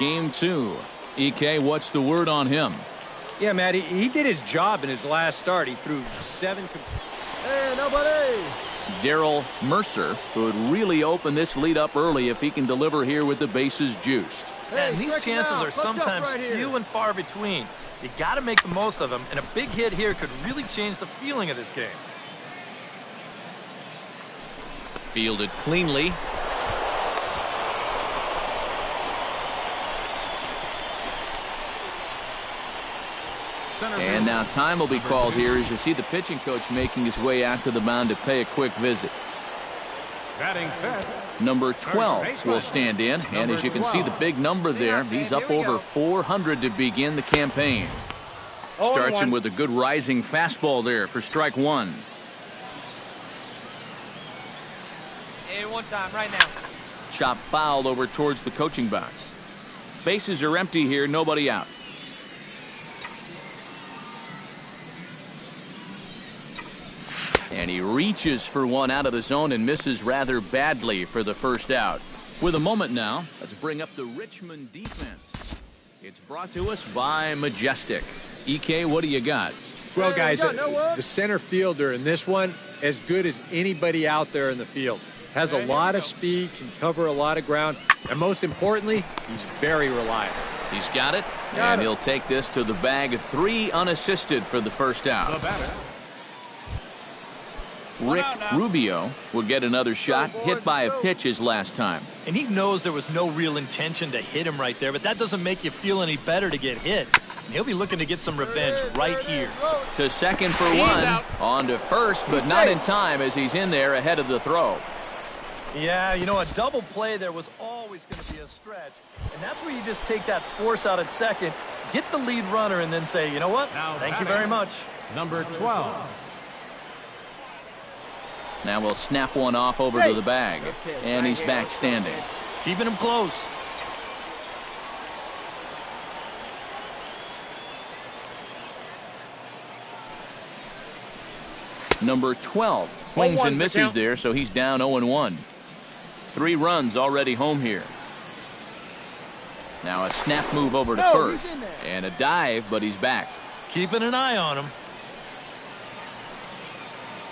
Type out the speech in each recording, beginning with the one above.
Game 2. EK, what's the word on him? Yeah, Matt, he did his job in his last start. He threw 7. Hey, nobody! Darryl Mercer could really open this lead up early if he can deliver here with the bases juiced. And these chances are sometimes few and far between. You got to make the most of them, and a big hit here could really change the feeling of this game. Fielded cleanly. And now time will be called here as you see the pitching coach making his way out to the mound to pay a quick visit. Number 12 will stand in, and as you can see the big number there, he's up over 400 to begin the campaign. Starts him with a good rising fastball there for strike one. Hey, one time right now. Chop foul over towards the coaching box. Bases are empty here, nobody out. And he reaches for one out of the zone and misses rather badly for the first out. With a moment now, let's bring up the Richmond defense. It's brought to us by Majestic. EK, what do you got? Well, guys, the center fielder in this one, as good as anybody out there in the field. Has a lot of speed, can cover a lot of ground, and most importantly, he's very reliable. He's got it, and he'll take this to the bag. 3 unassisted for the first out. Rick Rubio will get another shot, hit by a pitch his last time. And he knows there was no real intention to hit him right there, but that doesn't make you feel any better to get hit. And he'll be looking to get some revenge right here. To second for one, on to first, but not in time as he's in there ahead of the throw. Yeah, you know, a double play there was always going to be a stretch. And that's where you just take that force out at second, get the lead runner, and then say, you know what, thank you very much. Number 12. Now we'll snap one off over to the bag, and he's back standing. Keeping him close. Number 12 swings and misses there, so he's down 0-1. 3 runs already home here. Now a snap move over to first, and a dive, but he's back. Keeping an eye on him.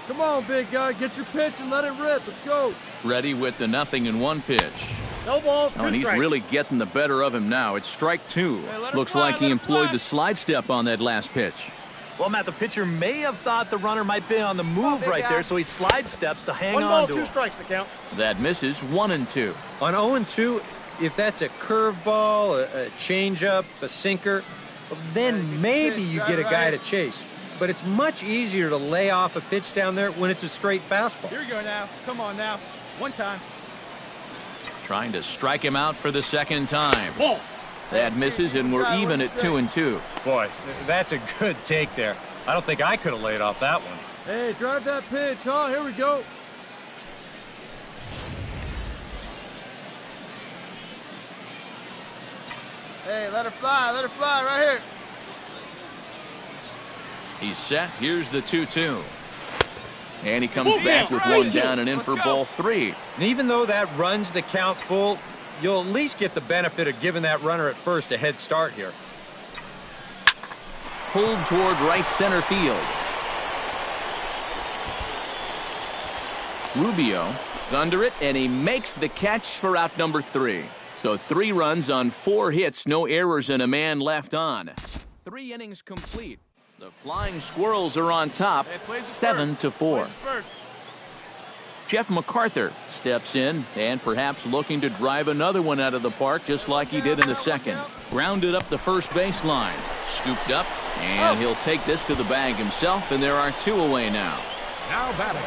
Come on, big guy, get your pitch and let it rip. Let's go. Ready with the 0-1 pitch. No balls, and he's really getting the better of him now. It's strike 2. Looks like he employed the slide step on that last pitch. Well, Matt, the pitcher may have thought the runner might be on the move right there, so he slide steps to hang on to him. 1 ball, 2 strikes to count. That misses. 1-2. On 0-2, if that's a curveball, a changeup, a sinker, then maybe you get a guy to chase. But it's much easier to lay off a pitch down there when it's a straight fastball. Here you go now. Come on now. One time. Trying to strike him out for the second time. Ball. That misses, and we're even at 2-2. Boy, that's a good take there. I don't think I could have laid off that one. Hey, drive that pitch, huh? Here we go. Hey, let her fly right here. He's set. Here's the 2-2. And he comes back with one down and in for ball 3. And even though that runs the count full, you'll at least get the benefit of giving that runner at first a head start here. Pulled toward right center field. Rubio is under it, and he makes the catch for out number 3. So 3 runs on 4 hits, no errors, and a man left on. 3 innings complete. The Flying Squirrels are on top, 7-4. Jeff MacArthur steps in and perhaps looking to drive another one out of the park just like he did in the second. Grounded up the first baseline. Scooped up, and he'll take this to the bag himself, and there are 2 away now. Now batting.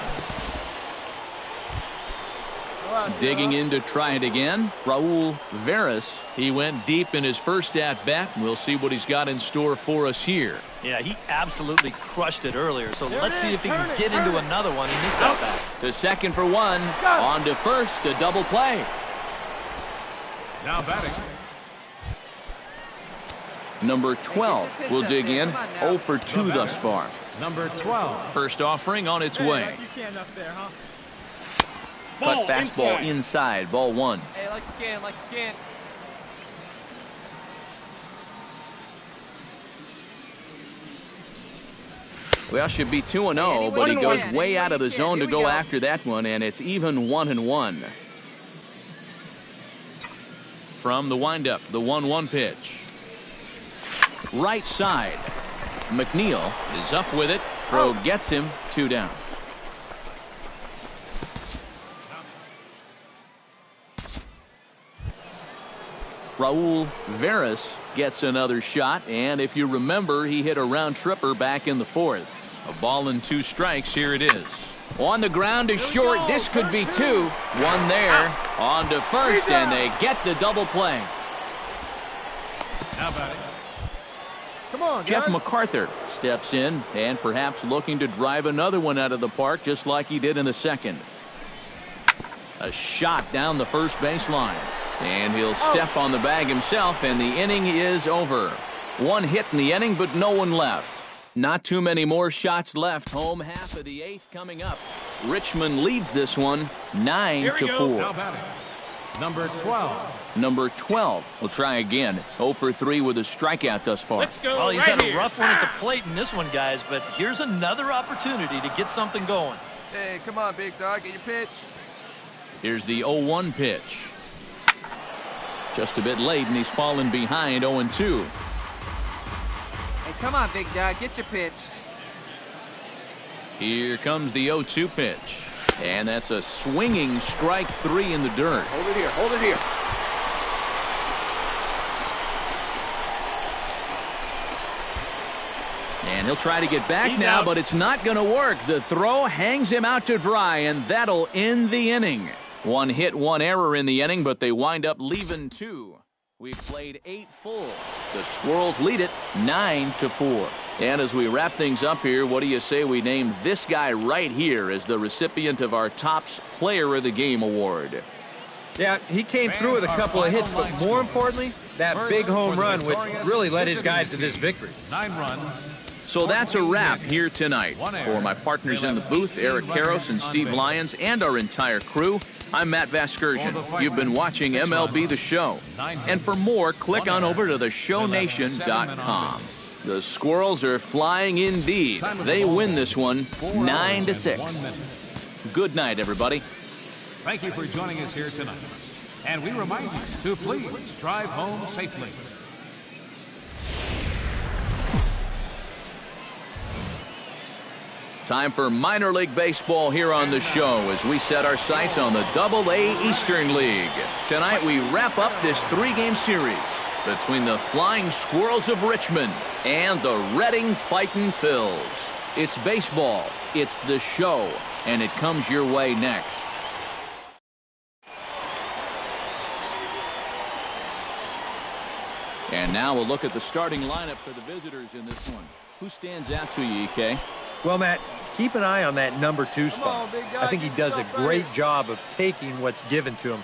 Digging in to try it again, Raul Veras. He went deep in his first at-bat. We'll see what he's got in store for us here. Yeah, he absolutely crushed it earlier, so let's see if he can get into another one in this at-bat. To second for one, on to first, a double play. Now batting. Number 12 will dig in, 0 for 2 thus far. Number 12. First offering on its way. Like you can up there, huh? Cut fastball inside, ball 1. Hey, like you can. Well, should be 2-0, but he goes way out of the zone to go after that one, and it's even 1-1. From the windup, the 1-1 pitch. Right side. McNeil is up with it. Throw gets him. 2 down. Raul Veras gets another shot, and if you remember, he hit a round tripper back in the 4th. A ball and 2 strikes. Here it is. On the ground is short. This could be 2. 1 there. On to first, and they get the double play. Now batting. Come on, Jeff guys. MacArthur steps in and perhaps looking to drive another one out of the park just like he did in the 2nd. A shot down the first baseline. And he'll step on the bag himself, and the inning is over. 1 hit in the inning, but no one left. Not too many more shots left. Home half of the 8th coming up. Richmond leads this one 9-4. Now batting. Number 12. Number 12 will try again. 0 for 3 with a strikeout thus far. Let's go. Well, he's had a rough one at the plate in this one, guys, but here's another opportunity to get something going. Hey, come on, big dog. Get your pitch. Here's the 0-1 pitch. Just a bit late, and he's fallen behind 0-2. Hey, come on, big dog. Get your pitch. Here comes the 0-2 pitch. And that's a swinging strike 3 in the dirt. Hold it here. Hold it here. And he'll try to get back He's now, out. but it's not going to work. The throw hangs him out to dry, and that'll end the inning. 1 hit, 1 error in the inning, but they wind up leaving 2. We've played 8 full. The Squirrels lead it 9-4. And as we wrap things up here, what do you say we name this guy right here as the recipient of our Topps Player of the Game award? Yeah, he came through with a couple of hits, but more importantly, that big home run, which really led his guys to this victory. 9 runs. So that's a wrap here tonight. For my partners in the booth, Eric Karros and Steve Lyons, and our entire crew, I'm Matt Vasgersian. You've been watching MLB The Show. And for more, click on over to theshownation.com. The Squirrels are flying indeed. They win this one 9-6. Good night, everybody. Thank you for joining us here tonight. And we remind you to please drive home safely. Time for minor league baseball here on the show as we set our sights on the AA Eastern League. Tonight we wrap up this 3-game series between the Flying Squirrels of Richmond and the Reading Fightin' Phils. It's baseball, it's the show, and it comes your way next. And now we'll look at the starting lineup for the visitors in this one. Who stands out to you, EK? Well, Matt, keep an eye on that number 2 spot. I think he does a great job of taking what's given to him.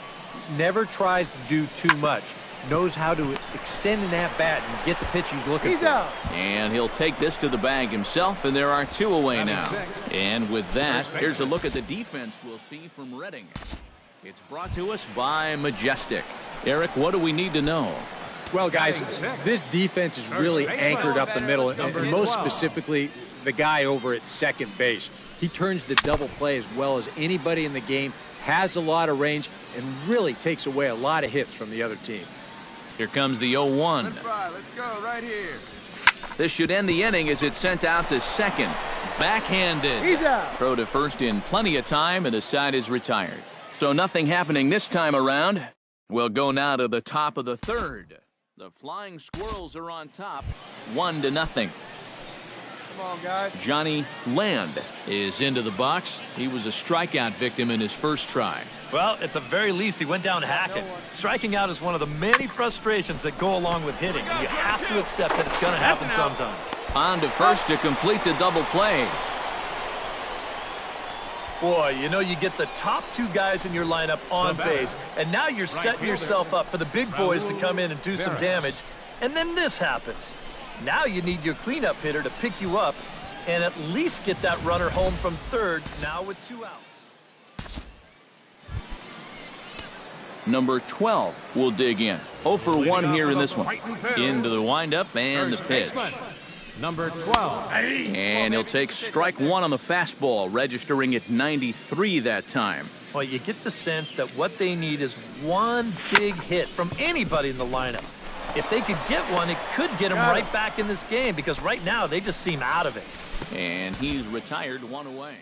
Never tries to do too much. Knows how to extend an at-bat and get the pitch he's looking for. out. And he'll take this to the bag himself, and there are 2 away now. And with that, here's a look at the defense we'll see from Reading. It's brought to us by Majestic. Eric, what do we need to know? Well, guys, this defense is really anchored up the middle, and most specifically, the guy over at second base. He turns the double play as well as anybody in the game, has a lot of range, and really takes away a lot of hits from the other team. Here comes the 0-1. Let's ride. Let's go right here. This should end the inning as it's sent out to second. Backhanded. He's out. Throw to first in plenty of time, and the side is retired. So nothing happening this time around. We'll go now to the top of the 3rd. The Flying Squirrels are on top, 1-0. Come on, guys. Johnny Land is into the box. He was a strikeout victim in his first try. Well, at the very least, he went down hacking. Striking out is one of the many frustrations that go along with hitting. You have to accept that it's going to happen sometimes. On to first to complete the double play. Boy, you know, you get the top 2 guys in your lineup on base, and now you're setting yourself up for the big boys to come in and do some damage, and then this happens. Now you need your cleanup hitter to pick you up and at least get that runner home from third, now with 2 outs. Number 12 will dig in. 0 for 1 here in this one. Into the windup and the pitch. number 12. And he'll take strike one on the fastball, registering at 93 that time. Well, you get the sense that what they need is one big hit from anybody in the lineup. If they could get one, it could get them right back in this game, because right now they just seem out of it. And he's retired, one away.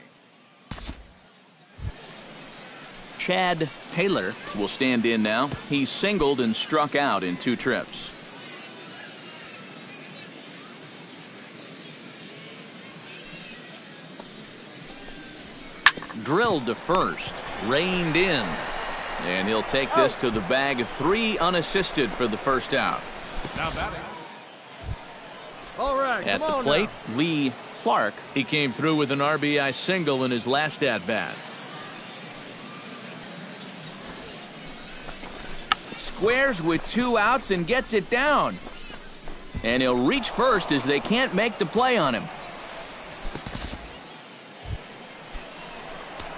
Chad Taylor will stand in now. He's singled and struck out in 2 trips. Drilled to first, reined in, and he'll take this to the bag of 3 unassisted for the first out. Now batting. All right, At come the on plate, now. Lee Clark. He came through with an RBI single in his last at-bat. Squares with 2 outs and gets it down. And he'll reach first as they can't make the play on him.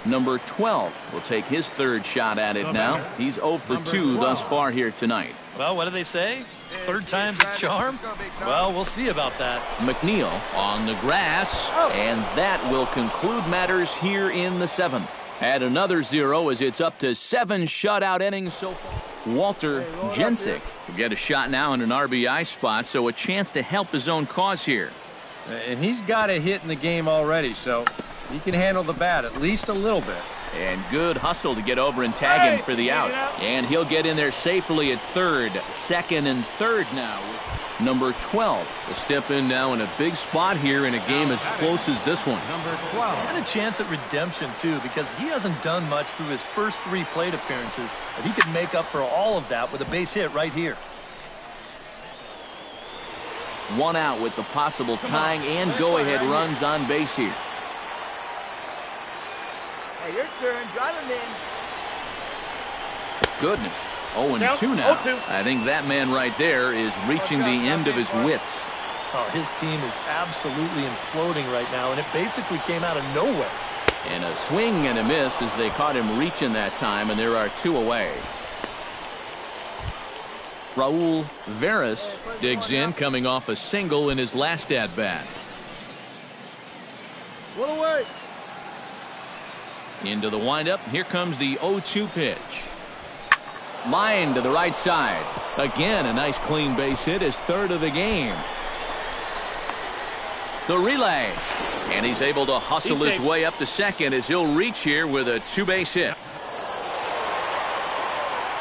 Number 12 will take his 3rd shot at it now. He's 0 for 2 thus far here tonight. Well, what do they say? 3rd time's a charm? Well, we'll see about that. McNeil on the grass, and that will conclude matters here in the 7th. Add another 0 as it's up to 7 shutout innings so far. Walter Jensick will get a shot now in an RBI spot, so a chance to help his own cause here. And he's got a hit in the game already, so he can handle the bat at least a little bit. And good hustle to get over and tag him for the out. And he'll get in there safely at 3rd, 2nd, and 3rd now. Number 12 will step in now in a big spot here in a game as close as this one. Number 12. And a chance at redemption, too, because he hasn't done much through his first 3 plate appearances, but he could make up for all of that with a base hit right here. 1 out with the possible tying and go-ahead runs on base here. Hey, your turn. Drive him in. Goodness. 0-2 now. I think that man right there is reaching the end of his wits. Oh, his team is absolutely imploding right now, and it basically came out of nowhere. And a swing and a miss as they caught him reaching that time, and there are 2 away. Raul Veras digs in, coming off a single in his last at-bat. One away. Into the windup. Here comes the 0-2 pitch. Line to the right side. Again, a nice clean base hit, his 3rd of the game. The relay. And he's able to hustle his way up to 2nd as he'll reach here with a 2-base hit.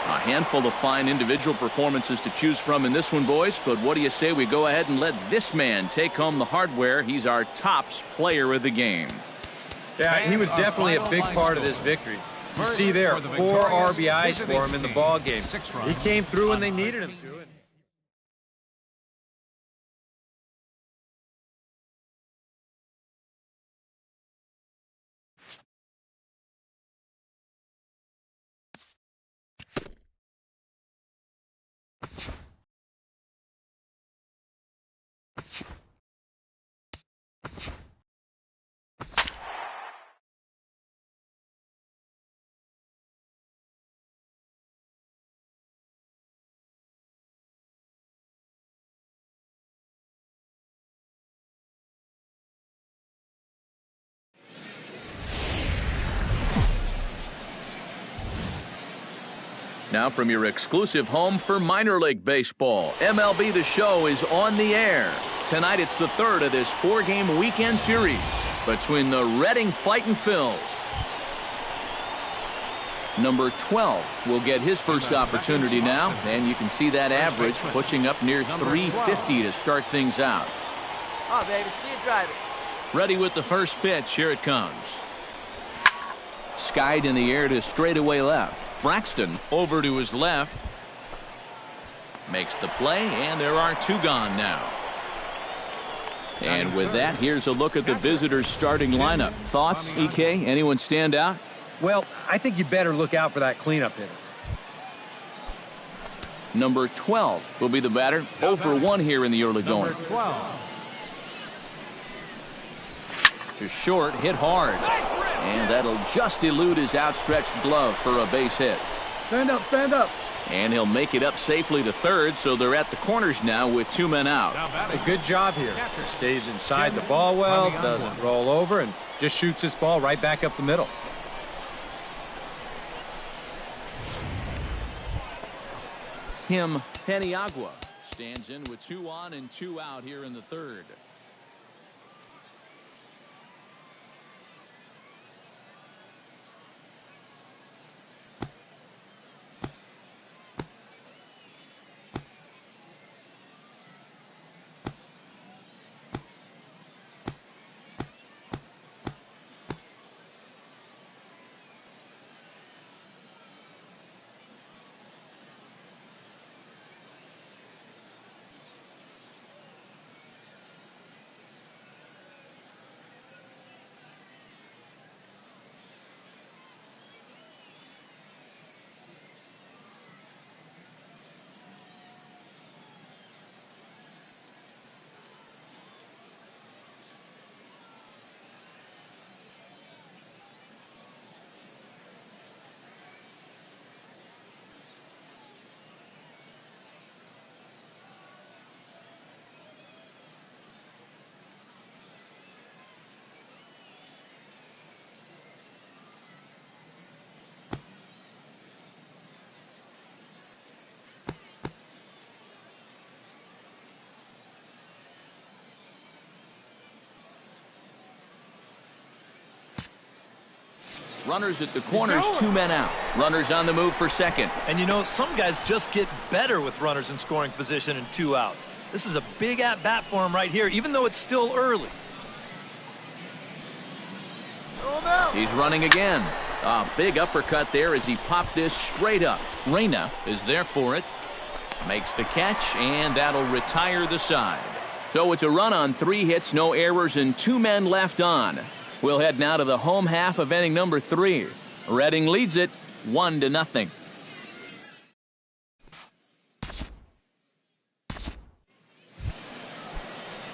A handful of fine individual performances to choose from in this one, boys. But what do you say we go ahead and let this man take home the hardware? He's our tops player of the game. Yeah, he was definitely a big part of this victory. You see there, 4 RBIs for him in the ball game. He came through when they needed him to. Now from your exclusive home for minor league baseball, MLB The Show is on the air. Tonight it's the 3rd of this 4-game weekend series between the Reading Fightin' Phils. Number 12 will get his first opportunity now, and you can see that average pushing up near 350 to start things out. Oh, baby, see you drive it. Ready with the first pitch. Here it comes. Skied in the air to straightaway left. Braxton over to his left. Makes the play, and there are 2 gone now. And with that, here's a look at the visitors' starting lineup. Thoughts, EK? Anyone stand out? Well, I think you better look out for that cleanup hitter. Number 12 will be the batter. 0 for 1 here in the early going. Number 12. To short, hit hard. And that'll just elude his outstretched glove for a base hit. Stand up, stand up. And he'll make it up safely to third, so they're at the corners now with 2 men out. A good job here. He stays inside the ball well, doesn't roll over, and just shoots this ball right back up the middle. Tim Paniagua stands in with 2 on and 2 out here in the third. Runners at the corners, 2 men out. Runners on the move for second. And you know, some guys just get better with runners in scoring position and 2 outs. This is a big at-bat for him right here, even though it's still early. He's running again. A big uppercut there as he popped this straight up. Reyna is there for it. Makes the catch, and that'll retire the side. So it's a run on 3 hits, no errors, and 2 men left on. We'll head now to the home half of inning number 3. Reading leads it 1-0.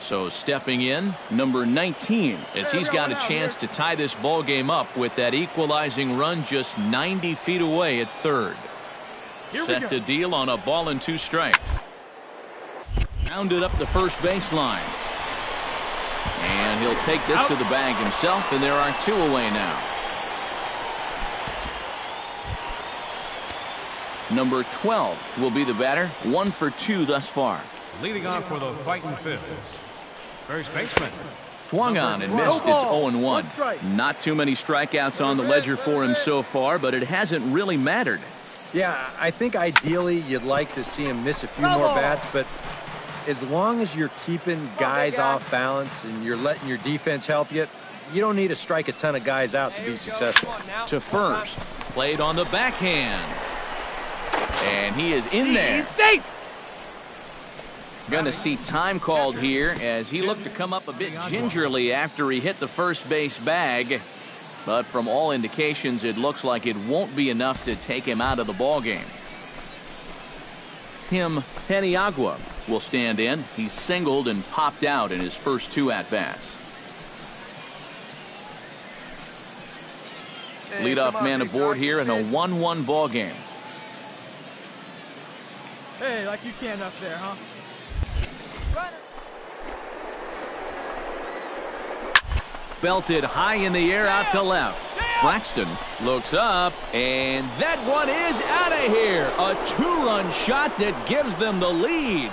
So stepping in, number 19, as he's got a chance to tie this ball game up with that equalizing run just 90 feet away at third. Set to deal on a ball and 2 strikes. Rounded up the first baseline. And he'll take this to the bag himself, and there are 2 away now. Number 12 will be the batter, 1 for 2 thus far. Leading off for the fighting fifth, first baseman. Swung on and missed. It's 0-1. Not too many strikeouts on the ledger for him so far, but it hasn't really mattered. Yeah, I think ideally you'd like to see him miss a few more bats, but as long as you're keeping guys off balance and you're letting your defense help you, you don't need to strike a ton of guys out to be successful. To first, played on the backhand. And he is in there. He's safe. Going to see time called here as he looked to come up a bit gingerly after he hit the first base bag. But from all indications, it looks like it won't be enough to take him out of the ballgame. Tim Paniagua will stand in. He's singled and popped out in his first 2 at-bats. Leadoff man aboard here in a 1-1 ball game. Hey, like you can up there, huh? Belted high in the air out to left. Braxton looks up, and that one is out of here. A 2-run shot that gives them the lead.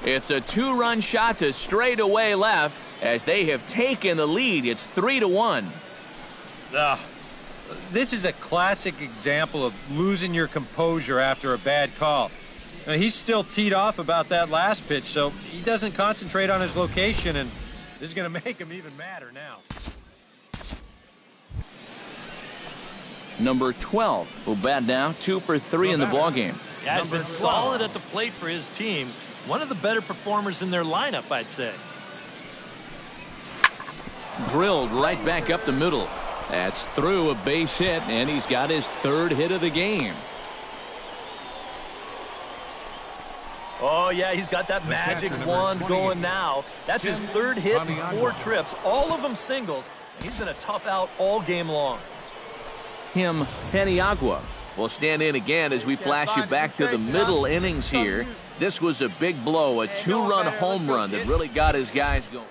It's a 2-run shot to straightaway left as they have taken the lead. It's 3-1. This is a classic example of losing your composure after a bad call. Now, he's still teed off about that last pitch, so he doesn't concentrate on his location, and this is going to make him even madder now. Number 12 will bat now, 2 for 3 in the ballgame. Yeah, he's been solid at the plate for his team. One of the better performers in their lineup, I'd say. Drilled right back up the middle. That's through a base hit, and he's got his 3rd hit of the game. Oh, yeah, he's got that magic wand going now. That's his 3rd hit in 4 trips, all of them singles, He's been a tough out all game long. Tim Peniagua will stand in again as we flash you back to the middle innings here. This was a big blow, a two-run home run that really got his guys going.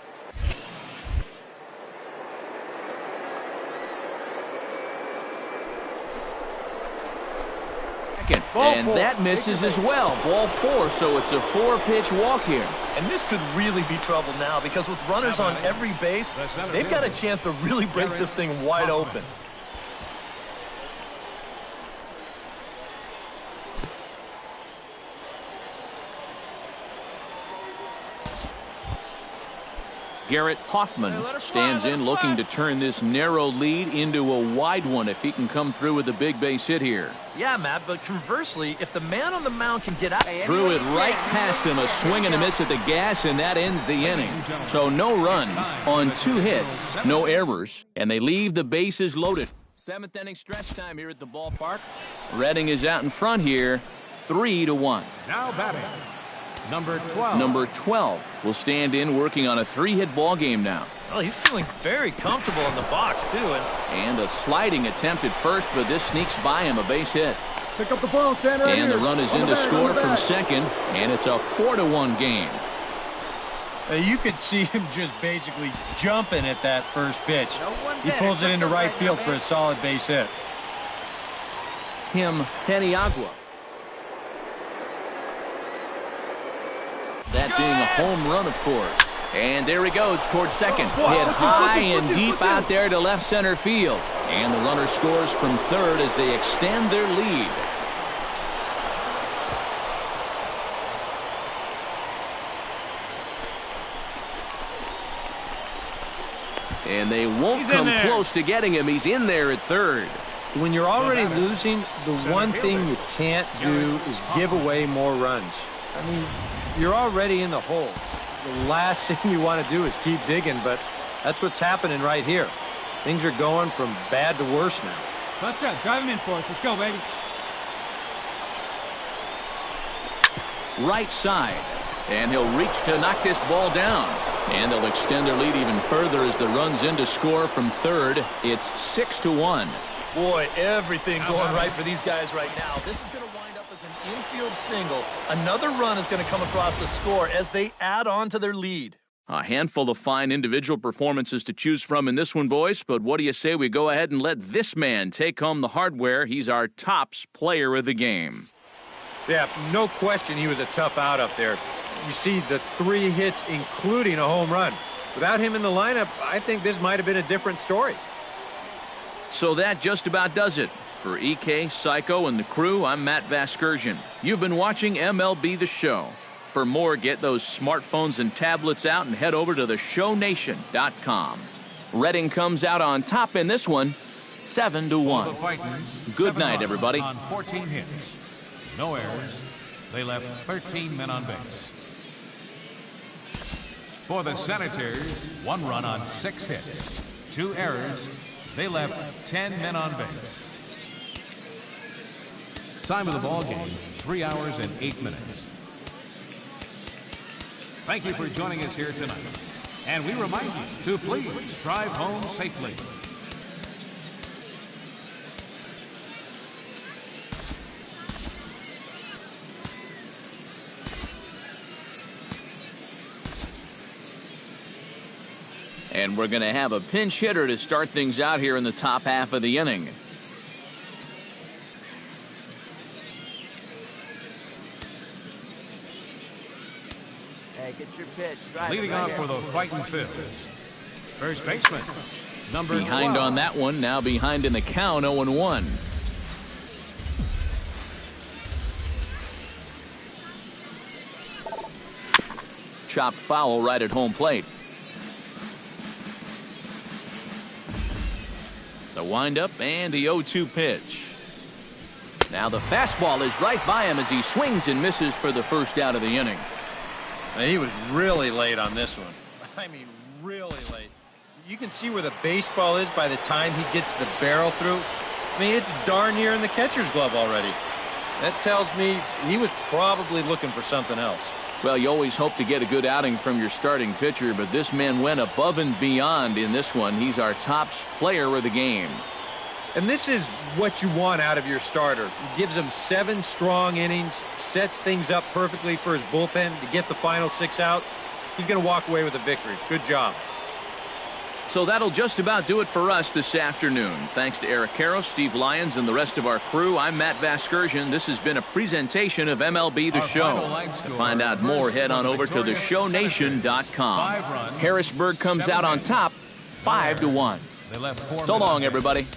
And that misses as well. Ball 4, so it's a 4-pitch walk here. And this could really be trouble now because with runners on every base, they've got a chance to really break this thing wide open. Garrett Hoffman stands in looking to turn this narrow lead into a wide one if he can come through with a big base hit here. Yeah, Matt, but conversely, if the man on the mound can get out... Threw it right past him, a swing and a miss at the gas, and that ends the inning. So no runs on 2 hits, no errors, and they leave the bases loaded. 7th inning stretch time here at the ballpark. Redding is out in front here, 3-1. Now batting, number 12. Number 12 will stand in working on a 3-hit ball game now. Well, he's feeling very comfortable in the box, too. And a sliding attempt at first, but this sneaks by him, a base hit. Pick up the ball, stand right And here. the run is in to score from second, and it's a 4-1 game. You could see him just basically jumping at that first pitch. He pulls it into right field for a solid base hit. Tim Peniagua. That being a home run, of course. And there he goes towards second. Hit high and deep out there to left center field. And the runner scores from third as they extend their lead. And they won't come close to getting him. He's in there at third. When you're already losing, the one thing you can't do is give away more runs. I mean, you're already in the hole. The last thing you want to do is keep digging, but that's what's happening right here. Things are going from bad to worse now. Touch up, drive him in for us. Let's go, baby. Right side. And he'll reach to knock this ball down. And they'll extend their lead even further as the run's in to score from third. It's 6-1. Boy, everything going right for these guys right now. This is going to wind up as an infield single. Another run is going to come across the score as they add on to their lead. A handful of fine individual performances to choose from in this one, boys. But what do you say we go ahead and let this man take home the hardware? He's our tops player of the game. Yeah, no question he was a tough out up there. You see the 3 hits, including a home run. Without him in the lineup, I think this might have been a different story. So that just about does it. For EK, Psycho, and the crew, I'm Matt Vasgersian. You've been watching MLB The Show. For more, get those smartphones and tablets out and head over to theshownation.com. Redding comes out on top in this one, 7-1. Good night, everybody. On 14 hits, no errors. They left 13 men on base. For the Senators, 1 run on 6 hits, 2 errors. They left 10 men on base. Time of the ball game, 3 hours and 8 minutes. Thank you for joining us here tonight. And we remind you to please drive home safely. And we're going to have a pinch hitter to start things out here in the top half of the inning. Hey, get your pitch. Drive Leading right off here. for the Fighting Phils, first baseman, number Behind 12. on that one, now behind in the count, 0-1. Chopped foul right at home plate. The windup and the 0-2 pitch. Now the fastball is right by him as he swings and misses for the first out of the inning. And he was really late on this one. I mean, really late. You can see where the baseball is by the time he gets the barrel through. I mean, it's darn near in the catcher's glove already. That tells me he was probably looking for something else. Well, you always hope to get a good outing from your starting pitcher, but this man went above and beyond in this one. He's our top player of the game. And this is what you want out of your starter. He gives him 7 strong innings, sets things up perfectly for his bullpen to get the final 6 out. He's going to walk away with a victory. Good job. So that'll just about do it for us this afternoon. Thanks to Eric Karros, Steve Lyons, and the rest of our crew. I'm Matt Vasgersian. This has been a presentation of MLB The Show. To find out more, head on over to theshownation.com. Harrisburg comes out on top 5-1. So long, everybody.